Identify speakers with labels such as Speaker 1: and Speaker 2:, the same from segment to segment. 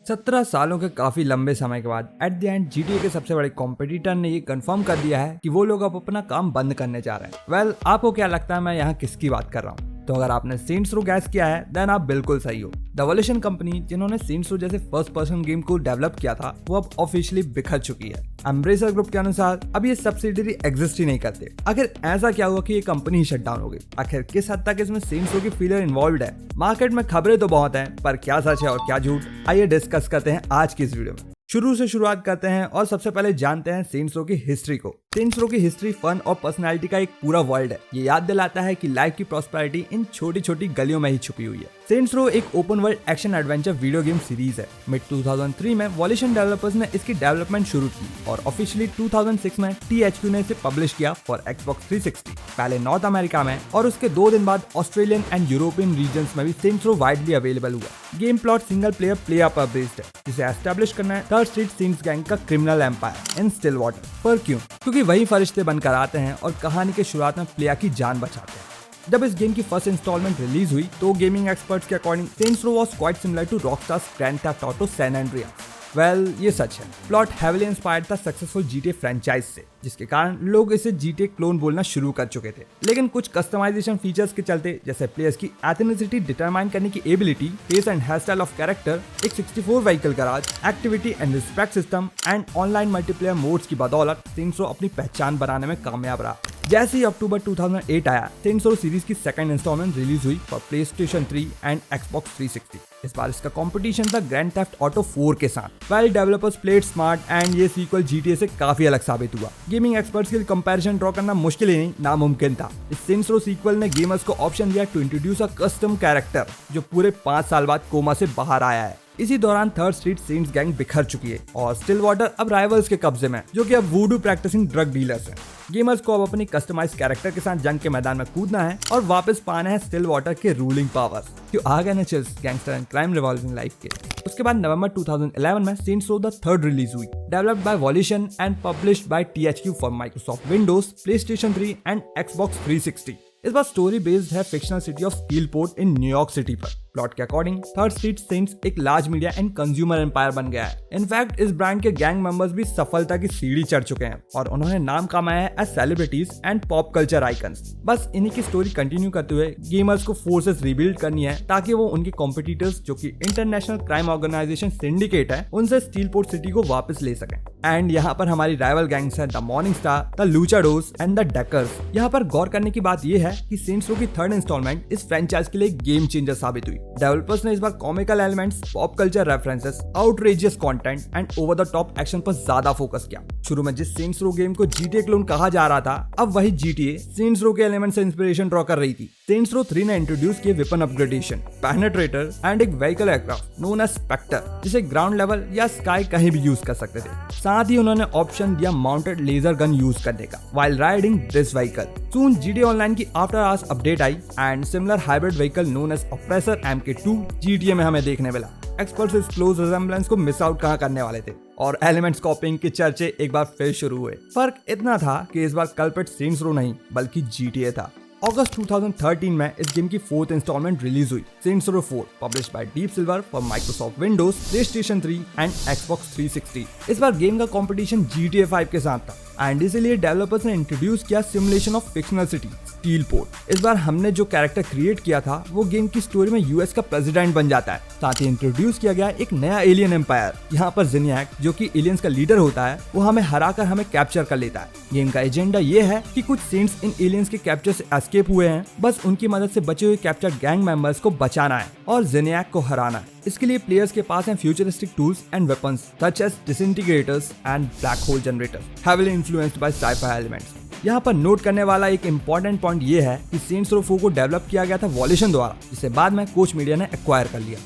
Speaker 1: 17 सालों के काफी लंबे समय के बाद एट द एंड GTA के सबसे बड़े कॉम्पिटिटर ने ये कंफर्म कर दिया है कि वो लोग अब अपना काम बंद करने जा रहे हैं। वेल, आपको क्या लगता है मैं यहाँ किसकी बात कर रहा हूँ? तो अगर आपने सेंट्स रो गैस किया है देन आप बिल्कुल सही हो। द वोल्यूशन कंपनी जिन्होंने सेंट्स रो जैसे फर्स्ट पर्सन गेम को डेवलप किया था वो अब ऑफिशियली बिखर चुकी है। एम्ब्रेसर ग्रुप के अनुसार अब ये सब्सिडियरी एग्जिस्ट ही नहीं करते। आखिर ऐसा क्या हुआ कि ये कंपनी ही शट डाउन हो गई? आखिर किस हद तक इसमें सेंट्स रो की फीलर इन्वॉल्व है? मार्केट में खबरें तो बहुत हैं, पर क्या सच है और क्या झूठ, आइए डिस्कस करते हैं आज की इस वीडियो में। शुरू से शुरुआत करते हैं और सबसे पहले जानते हैं सेंट्स रो की हिस्ट्री को। सेंट्स रो की हिस्ट्री फन और पर्सनालिटी का एक पूरा वर्ल्ड है। ये याद दिलाता है कि लाइफ की प्रॉस्पेरिटी इन छोटी छोटी गलियों में ही छुपी हुई है। सेंट्स रो एक open world action adventure video game series है। मिड 2003 में वॉल्यूशन डेवलपर्स ने इसकी डेवलपमेंट शुरू की और ऑफिशियली 2006 में THQ ने इसे पब्लिश किया फॉर Xbox 360, पहले नॉर्थ अमेरिका में और उसके 2 दिन बाद ऑस्ट्रेलियन एंड यूरोपियन रीजन्स में भी सेंट्स रो वाइडली अवेलेबल हुआ। गेम प्लॉट सिंगल प्लेयर पर बेस्ड है, जिसे एस्टेब्लिश करना है थर्ड स्ट्रीट सेंट्स गैंग का criminal empire in Stilwater. पर क्यों? क्योंकि वही फरिश्ते बनकर आते हैं और कहानी के शुरुआत में प्लेयर की जान बचाते हैं। जब इस गेम की फर्स्ट इंस्टॉलमेंट रिलीज हुई तो गेमिंग एक्सपर्ट्स के according Saints Row was quite similar to Rockstar's Grand Theft Auto San Andreas. Well, ये सच है। प्लॉट हेविली इंस्पायर्ड था सक्सेसफुल GTA फ्रेंचाइज से, जिसके कारण लोग इसे GTA क्लोन बोलना शुरू कर चुके थे। लेकिन कुछ कस्टमाइजेशन फीचर्स के चलते, जैसे प्लेयर्स की एथनिसिटी डिटरमाइन करने की ability, face and hair style of character, एक 64 vehicle garage, activity and respect system and online multiplayer modes की बदौलत सेंट्स रो अपनी पहचान बनाने में कामयाब रहा। जैसे ही अक्टूबर 2008 आया, सेंट्स रो सीरीज की सेकंड इंस्टॉलमेंट रिलीज हुई फॉर PlayStation 3 एंड Xbox 360। इस बार इसका कंपटीशन था ग्रैंड थेफ्ट ऑटो 4 के साथ। Well, developers played smart and ये सीक्वल GTA से काफी अलग साबित हुआ। गेमिंग एक्सपर्ट्स के लिए कंपैरिजन ड्रॉ करना मुश्किल ही नहीं, नामुमकिन था। इस सेंट्स रो सीक्वल ने गेमर्स को ऑप्शन दिया to introduce a custom character जो पूरे 5 साल बाद कोमा से बाहर आया है। इसी दौरान थर्ड स्ट्रीट सेंट्स गैंग बिखर चुकी है और स्टिल वाटर अब राइवल्स के कब्जे में, जो कि अब वूडू प्रैक्टिसिंग ड्रग डीलर्स हैं। गेमर्स को अब अपनी कस्टमाइज कैरेक्टर के साथ जंग के मैदान में कूदना है और वापस पाना है स्टिल वाटर के रूलिंग पावर्स। क्यों आ गए ना chills gangster and crime revolving life के। उसके बाद नवंबर 2011 में Saints Row the Third release हुई, developed by Volition and published by THQ for Microsoft Windows, PlayStation 3 and Xbox 360। इस बार स्टोरी बेस्ड है fictional city of Steelport in New York City पर। प्लॉट के अकॉर्डिंग थर्ड स्ट्रीट सेंट्स एक large media and consumer empire बन गया है। In fact इस ब्रांड के गैंग मेंबर्स भी सफलता की सीढ़ी चढ़ चुके हैं और उन्होंने नाम कमाया है as celebrities and pop culture icons. बस इन्हीं की स्टोरी कंटिन्यू करते हुए गेमर्स को फोर्सेस रिबिल्ड करनी है ताकि वो उनके कॉम्पिटिटर्स, जो कि इंटरनेशनल क्राइम ऑर्गेनाइजेशन सिंडिकेट है, उनसे स्टीलपोर्ट सिटी को वापस ले सकें। एंड यहाँ पर हमारी राइवल गैंग्स है the Morning Star, the Luchadores and the Deckers. यहाँ पर गौर करने की बात यह है कि सेंट्स रो की थर्ड इंस्टॉलमेंट इस फ्रेंचाइज के लिए गेम चेंजर साबित हुई। डेवलपर्स ने इस बार comical elements, pop culture references, outrageous content and over the top action पर ज्यादा फोकस किया। शुरू में जिस सेंट्स रो गेम को GTA क्लोन कहा जा रहा था, अब वही GTA सेंट्स रो के एलिमेंट से इंस्पिरेशन ड्रॉ कर रही थी। सेंट्स रो 3 ने इंट्रोड्यूस किए वेपन अपग्रेडेशन, पेनिट्रेटर एंड एक vehicle aircraft known as Specter, जिसे ग्राउंड लेवल या स्काई कहीं भी यूज कर सकते थे। साथ ही उन्होंने ऑप्शन दिया माउंटेड लेजर गन यूज करने का while riding this vehicle. Soon GTA online की आफ्टर आवर्स अपडेट आई and similar hybrid vehicle known as Oppressor MK2 GTA में हमें देखने मिला। एक्सपर्ट्स इस क्लोज रिजेम्बलेंस को मिस आउट कहाँ करने वाले थे और एलिमेंट्स कॉपिंग के चर्चे एक बार फिर शुरू हुए। फर्क इतना था कि इस बार कल्प्रिट सेंट्स रो नहीं बल्कि GTA था। अगस्त 2013 में इस गेम की 4th इंस्टॉलमेंट रिलीज हुई, Saints Row 4, published by Deep Silver for Microsoft Windows, PlayStation 3 and Xbox 360। इस बार गेम का कंपटीशन GTA 5 के साथ था एंड इसीलिए डेवलपर्स ने इंट्रोड्यूस किया सिमुलेशन ऑफ फिक्शनल सिटी स्टीलपोर्ट। इस बार हमने जो कैरेक्टर क्रिएट किया था वो गेम की स्टोरी में US का प्रेसिडेंट बन जाता है। साथ ही इंट्रोड्यूस किया गया एक नया एलियन एम्पायर। यहाँ पर ज़ेनियाक, जो कि एलियंस का लीडर होता है, वो हमें हराकर हमें कैप्चर कर लेता है। गेम का एजेंडा ये है कि कुछ सेंट्स इन एलियंस के कैप्चर से एस्केप हुए हैं, बस उनकी मदद से बचे हुए कैप्चर्ड गैंग मेंबर्स को बचाना है और ज़ेनियाक को हराना है। इसके लिए प्लेयर्स के पास हैं futuristic tools and weapons such as disintegrators and black hole generators, heavily influenced by sci-fi elements. यहाँ पर नोट करने वाला एक इम्पॉर्टेंट पॉइंट ये है कि सेंट्स रो 4 को डेवलप किया गया था वॉल्यूशन द्वारा, जिसे बाद में कोच मीडिया ने एक्वायर कर लिया।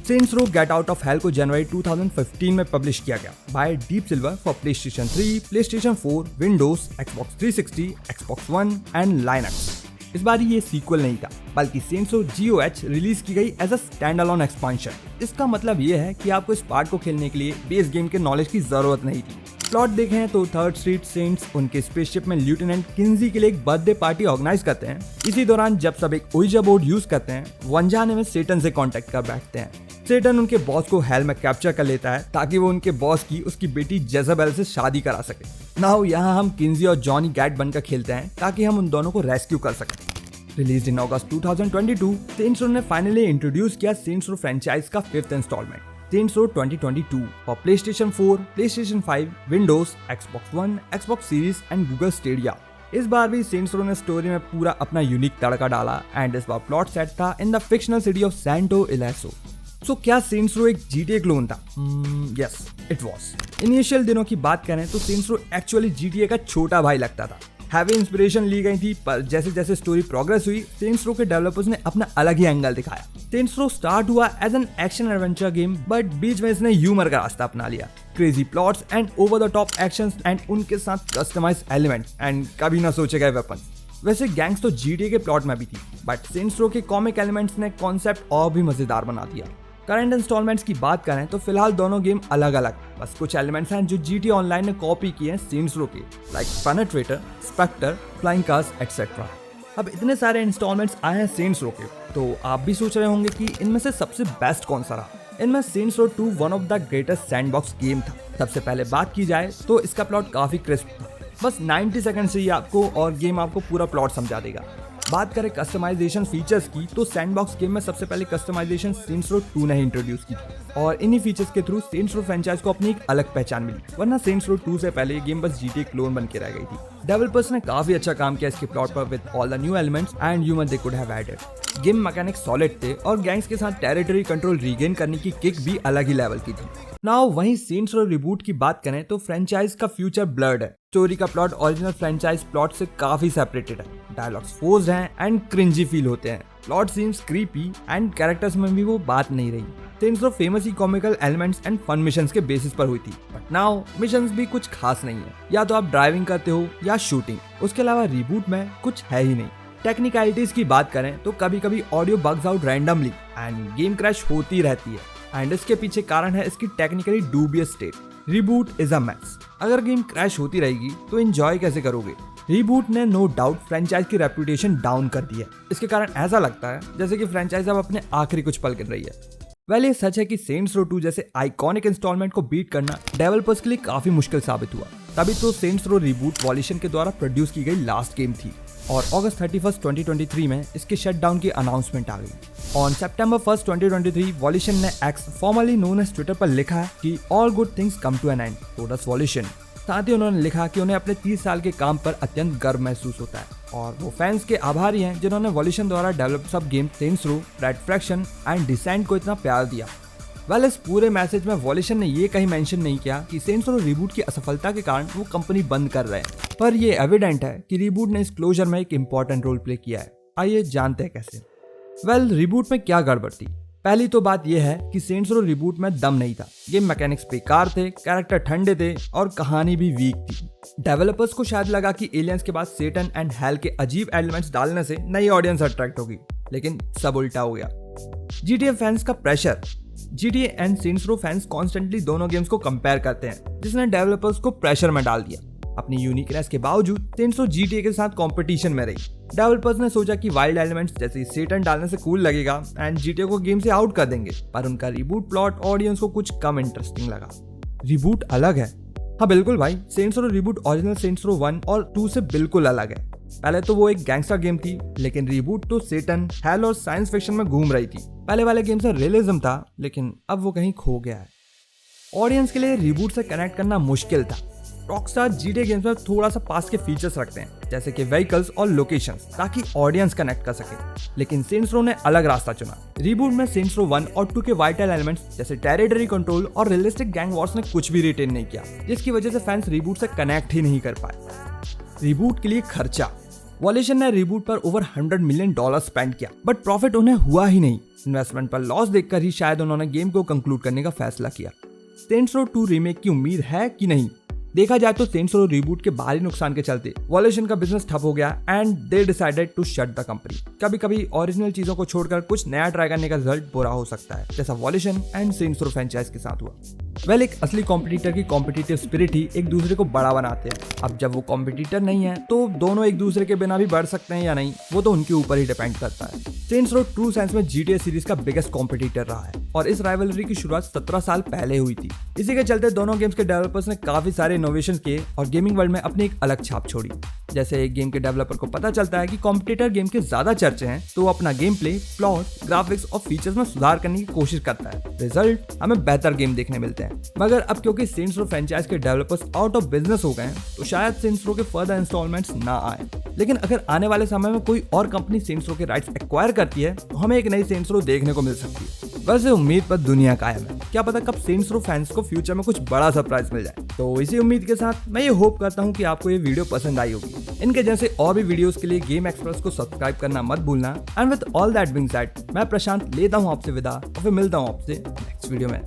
Speaker 1: Saints Row Gat out of Hell को जनवरी 2015 में पब्लिश किया गया by Deep Silver for PlayStation 3, PlayStation 4, Windows, Xbox 360, Xbox One and Linux. इस बार ये सीक्वल नहीं था बल्कि सेंट्स रो GOH रिलीज की गई as a stand alone expansion. इसका मतलब ये है कि आपको इस पार्ट को खेलने के लिए बेस गेम के नॉलेज की जरूरत नहीं थी। प्लॉट देखें तो थर्ड स्ट्रीट सेंट्स उनके स्पेसशिप में लेफ्टिनेंट किन्जी के लिए एक बर्थडे पार्टी ऑर्गेनाइज करते हैं। इसी दौरान जब सब एक ओइजा बोर्ड यूज करते हैं, वो अनजाने में सेटन से कांटेक्ट कर बैठते हैं। सेटन उनके बॉस को हेल में कैप्चर कर लेता है ताकि वो उनके बॉस की उसकी बेटी जेज़ाबेल से शादी करा सके। नाउ यहाँ हम किंजी और जॉनी गैट बनकर खेलते हैं ताकि हम उन दोनों को रेस्क्यू कर सकें। रिलीज इन अगस्त 2022, सेंट्स रो ने फाइनली इंट्रोड्यूस किया सेंट्स रो फ्रेंचाइज का 5th installment, Saints Row 2022 for PlayStation 4, PlayStation 5, Windows, Xbox One, Xbox Series and Google Stadia। इस बार भी सेंट्स रो ने स्टोरी में पूरा अपना यूनिक तड़का डाला एंड इस बार प्लॉट सेट था in the fictional city of Santo Ileso. So क्या सेंट्स रो एक GTA क्लोन था? Yes, it was. इनिशियल दिनों की बात करें तो सेंट्स रो एक्चुअली GTA का छोटा भाई लगता था। हैवी इंस्पिरेशन ली गई थी, पर जैसे जैसे स्टोरी प्रोग्रेस हुई सेंट्स रो के डेवलपर्स ने अपना अलग ही एंगल दिखाया। सेंट्स रो स्टार्ट हुआ as an action adventure game, but बीच में इसने ह्यूमर का रास्ता अपना लिया। Crazy plots and over the top actions and उनके साथ कस्टमाइज्ड एलिमेंट्स एंड कभी ना सोचे गए वेपन्स। वैसे गैंग्स तो GTA के प्लॉट में भी थी, बट सेंट्स रो के कॉमिक एलिमेंट्स ने कॉन्सेप्ट और भी मजेदार बना दिया। करंट इंस्टॉलमेंट्स की बात करें तो फिलहाल दोनों गेम अलग अलग, बस कुछ एलिमेंट्स हैं जो GTA ऑनलाइन ने कॉपी किए हैं सेंट्स रो के, like penetrator, Specter, flying cars etcetera. अब इतने सारे इंस्टॉलमेंट्स आए हैं सेंट्स रो के, तो आप भी सोच रहे होंगे कि इनमें से सबसे बेस्ट कौन सा रहा। इनमें Saints Row 2 one of the greatest sandbox game था। सबसे पहले बात की जाए तो इसका प्लॉट काफी क्रिस्प था, बस 90 सेकंड से ही आपको और गेम आपको पूरा प्लॉट समझा देगा। बात करें कस्टमाइजेशन फीचर्स की तो सैंडबॉक्स गेम में सबसे पहले कस्टमाइजेशन सेंट्स रो 2 ने इंट्रोड्यूस की थी और इन्हीं फीचर्स के थ्रू सेंट्स रो फ्रेंचाइज को अपनी एक अलग पहचान मिली, वरना सेंट्स रो 2 से पहले ये गेम बस GTA क्लोन बन के रह गई थी। डेवलपर्स ने काफी अच्छा काम किया इसके प्लॉट पर with all the new elements and humour they could have added. Game mechanics solid थे और गैंग्स के साथ टेरिटरी कंट्रोल रीगेन करने की किक भी अलग ही लेवल की थी। नाउ वहीं सेंट्स रो रिबूट की बात करें तो फ्रेंचाइज का फ्यूचर ब्लर्ड है। स्टोरी का प्लॉट ओरिजिनल फ्रेंचाइज प्लॉट से काफी सेपरेटेड है, डायलॉग्स फोर्स्ड हैं एंड क्रिंजी फील होते हैं। Plot seems creepy and characters में भी वो बात नहीं रही। सेंट्स रो फेमस ही comical elements and fun missions के बेसिस पर हुई थी, बट नाउ मिशंस भी कुछ खास नहीं है, या तो आप ड्राइविंग करते हो या शूटिंग, उसके अलावा रिबूट में कुछ है ही नहीं। टेक्निकलिटीज की बात करें तो कभी कभी audio bugs out randomly and game crash होती रहती है एंड इसके पीछे कारण है इसकी technically dubious state. Reboot is a mess. अगर गेम क्रैश होती रहेगी तो एंजॉय कैसे करोगे? रिबूट ने नो डाउट फ्रेंचाइज की रेपुटेशन डाउन कर दी है। इसके कारण ऐसा लगता है जैसे कि फ्रेंचाइज अब अपने आखिरी कुछ पल गिन रही है। वेल, ये सच है कि सेंट्स रो 2 जैसे आइकॉनिक इंस्टॉलमेंट को बीट करना डेवलपर्स के लिए काफी मुश्किल साबित हुआ। तभी तो सेंट्स रो रिबूट वॉल्यूशन के द्वारा प्रोड्यूस की गई लास्ट गेम थी और अगस्त 31, 2023 में इसके शटडाउन की अनाउंसमेंट आ गई। ऑन सितंबर 1, 2023 वॉल्यूशन ने X formally known as Twitter पर लिखा है कि all good things come to an end, so does Volition. साथ ही उन्होंने लिखा कि उन्हें अपने 30 साल के काम पर अत्यंत गर्व महसूस होता है और वो फैंस के आभारी हैं जिन्होंने वॉल्यूशन द्वारा डेवलप सब game Saints Row, Red Faction and Descent को इतना प्यार दिया। वेल, इस पूरे मैसेज में वॉल्यूशन ने ये कहीं मेंशन नहीं किया कि सेंट्स रो रिबूट की असफलता के कारण वो कंपनी बंद कर रहे हैं, पर ये एविडेंट है कि रिबूट ने इस क्लोजर में एक इंपॉर्टेंट रोल प्ले किया है। आइए जानते हैं कैसे। वेल, रिबूट में क्या गड़बड़ थी? पहली तो बात यह है कि सेंट्स रो रिबूट में दम नहीं था। गेम मैकेनिक्स बेकार थे, कैरेक्टर ठंडे थे और कहानी भी वीक थी। डेवलपर्स को शायद लगा कि एलियंस के बाद सेटन एंड हेल के अजीब एलिमेंट्स डालने से नई ऑडियंस अट्रैक्ट होगी, लेकिन सब उल्टा हो गया। GTA फैंस का pressure. GTA and Saints Row fans constantly दोनों गेम्स को कंपेयर करते हैं, जिसने डेवलपर्स को प्रेशर में डाल दिया। अपनी यूनिकनेस के बावजूद सेंट्स रो GTA के साथ कंपटीशन में रही। डेवलपर्स ने सोचा कि वाइल्ड एलिमेंट्स जैसे सेटन डालने से कूल लगेगा एंड GTA को गेम से आउट कर देंगे, पर उनका रिबूट प्लॉट ऑडियंस को कुछ कम इंटरेस्टिंग लगा। रिबूट अलग है। हाँ बिल्कुल भाई, Saints Row reboot original Saints Row 1 और 2 से बिल्कुल अलग है। पहले तो वो एक गैंगस्टर गेम थी, लेकिन रिबूट तो सेटन, हेल और साइंस फिक्शन में घूम रही थी। पहले वाले गेम से रियलिज्म था, लेकिन अब वो कहीं खो गया है। ऑडियंस के लिए रिबूट से कनेक्ट करना मुश्किल था। रॉकस्टार GTA गेम्स में थोड़ा सा पास के फीचर्स रखते हैं, जैसे कि व्हीकल्स और लोकेशंस, ताकि ऑडियंस कनेक्ट कर सके, लेकिन सेंट्स रो ने अलग रास्ता चुना। रिबूट में सेंट्स रो 1 और 2 के वाइटल एलिमेंट्स जैसे टेरिटरी कंट्रोल और रियलिस्टिक गैंग वॉर्स ने कुछ भी रिटेन नहीं किया, जिसकी वजह से फैंस रिबूट से कनेक्ट ही नहीं कर पाए। रिबूट के लिए खर्चा। वॉल्यूशन ने रिबूट पर ओवर $100 मिलियन स्पेंड किया, बट प्रॉफिट उन्हें हुआ ही नहीं। इन्वेस्टमेंट पर लॉस देखकर ही शायद उन्होंने गेम को कंक्लूड करने का फैसला किया। सेंट्स रो 2 रीमेक की उम्मीद है कि नहीं? देखा जाए तो सेंट्स रो रिबूट के बाहरी नुकसान के चलते वॉल्यूशन का बिजनेस ठप हो गया and they decided to shut the company. कभी कभी ओरिजिनल चीजों को छोड़कर कुछ नया ट्राई करने का रिजल्ट बुरा हो सकता है, जैसा Volition and Saints Row franchise के साथ हुआ। वेल, एक असली कॉम्पिटिटर की कॉम्पिटिटिव स्पिरिट ही एक दूसरे को बड़ा बनाते हैं। अब जब वो कॉम्पिटिटर नहीं है तो दोनों एक दूसरे के बिना भी बढ़ सकते हैं या नहीं, वो तो उनके ऊपर ही डिपेंड करता है। सेंट्स रो ट्रू सेंस में GTA सीरीज का बिगेस्ट कॉम्पिटिटर रहा है और इस राइवलरी की शुरुआत 17 साल पहले हुई थी। इसी के चलते दोनों गेम्स के डेवलपर्स ने काफी सारे इनोवेशन किए और गेमिंग वर्ल्ड में अपनी एक अलग छाप छोड़ी। जैसे एक गेम के डेवलपर को पता चलता है कि कॉम्पिटिटर गेम के ज्यादा चर्चे हैं तो वो अपना गेम प्ले, प्लॉट, ग्राफिक्स और फीचर्स में सुधार करने की कोशिश करता है। रिजल्ट हमें बेहतर गेम देखने मिलते हैं। मगर अब क्योंकि सेंट्स रो फ्रेंचाइज के डेवलपर्स आउट ऑफ बिजनेस हो गए हैं तो शायद सेंट्स रो के फर्दर इंस्टॉलमेंट्स ना आए। लेकिन अगर आने वाले समय में कोई और कंपनी सेंट्स रो के राइट्स एक्वायर करती है तो हमें एक नई सेंट्स रो देखने को मिल सकती है। वैसे उम्मीद पर दुनिया कायम है, क्या पता कब सेंट्स रो फैंस को फ्यूचर में कुछ बड़ा सरप्राइज मिल जाए। तो इसी उम्मीद के साथ मैं ये होप करता हूँ कि आपको ये वीडियो पसंद आई होगी। इनके जैसे और भी वीडियोस के लिए गेम एक्सप्रेस को सब्सक्राइब करना मत भूलना। And with all that being said, मैं प्रशांत लेता हूँ आपसे विदा और फिर मिलता हूँ आपसे नेक्स्ट वीडियो में।